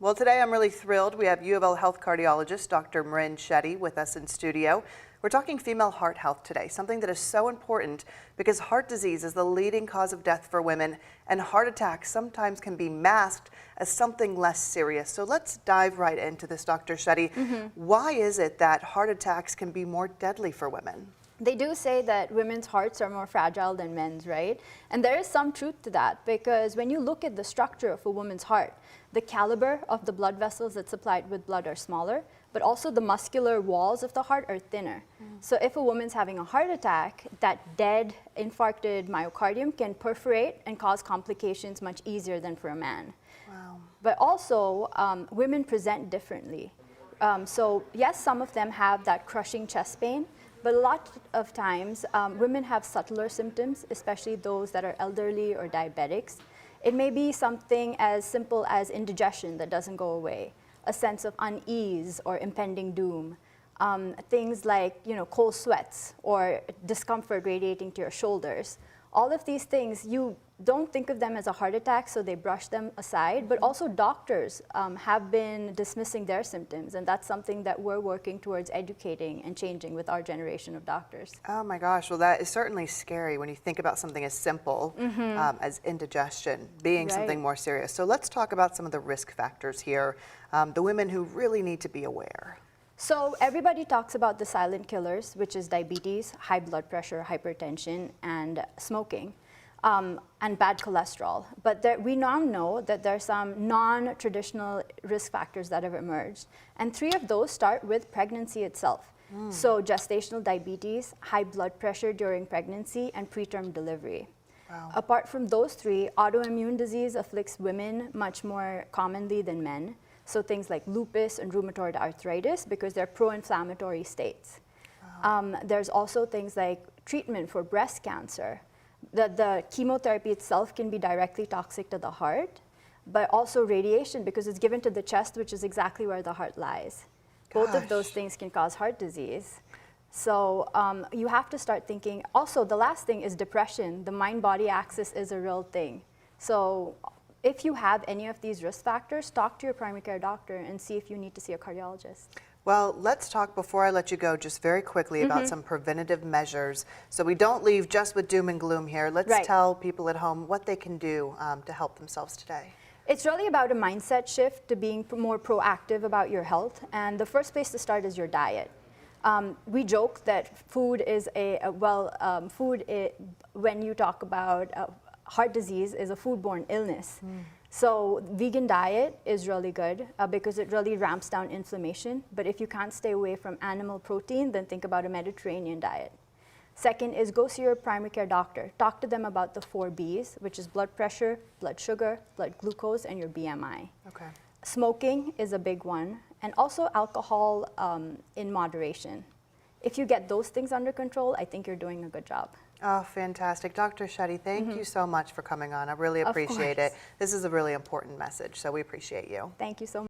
Well, today I'm really thrilled. We have U of L health cardiologist Dr. Mrind Shetty with us in studio. We're talking female heart health today, something that is so important because heart disease is the leading cause of death for women, and heart attacks sometimes can be masked as something less serious. So let's dive right into this, Dr. Shetty. Why is it that heart attacks can be more deadly for women? They do say that women's hearts are more fragile than men's, right? And there is some truth to that because when you look at the structure of a woman's heart, the caliber of the blood vessels that supplied with blood are smaller, but also the muscular walls of the heart are thinner. So if a woman's having a heart attack, that dead, infarcted myocardium can perforate and cause complications much easier than for a man. Wow. But also, women present differently. So yes, some of them have that crushing chest pain, but a lot of times, women have subtler symptoms, especially those that are elderly or diabetics. It may be something as simple as indigestion that doesn't go away, a sense of unease or impending doom, things like cold sweats or discomfort radiating to your shoulders. All of these things, you don't think of them as a heart attack, so they brush them aside, but also doctors have been dismissing their symptoms, and that's something that we're working towards educating and changing with our generation of doctors. Oh my gosh, well that is certainly scary when you think about something as simple as indigestion being something more serious. So let's talk about some of the risk factors here, the women who really need to be aware. So everybody talks about the silent killers, which is diabetes, high blood pressure, hypertension, and smoking, and bad cholesterol. But we now know that there are some non-traditional risk factors that have emerged. And 3 of those start with pregnancy itself. So gestational diabetes, high blood pressure during pregnancy, and preterm delivery. Wow. Apart from those 3, autoimmune disease afflicts women much more commonly than men. So things like lupus and rheumatoid arthritis because they're pro-inflammatory states. Wow. There's also things like treatment for breast cancer. The chemotherapy itself can be directly toxic to the heart, but also radiation because it's given to the chest, which is exactly where the heart lies. Both of those things can cause heart disease. So you have to start thinking. Also, the last thing is depression. The mind-body axis is a real thing. So if you have any of these risk factors, talk to your primary care doctor and see if you need to see a cardiologist. Well, let's talk, before I let you go, just very quickly about some preventative measures. So we don't leave just with doom and gloom here. Let's tell people at home what they can do to help themselves today. It's really about a mindset shift to being more proactive about your health. And the first place to start is your diet. We joke that food is when you talk about heart disease is a foodborne illness. So vegan diet is really good because it really ramps down inflammation. But if you can't stay away from animal protein, then think about a Mediterranean diet. Second is go see your primary care doctor. Talk to them about the 4 Bs, which is blood pressure, blood sugar, blood glucose, and your BMI. Okay. Smoking is a big one, and also alcohol in moderation. If you get those things under control, I think you're doing a good job. Oh, fantastic. Dr. Shetty, thank you so much for coming on. I really appreciate it. This is a really important message, so we appreciate you. Thank you so much.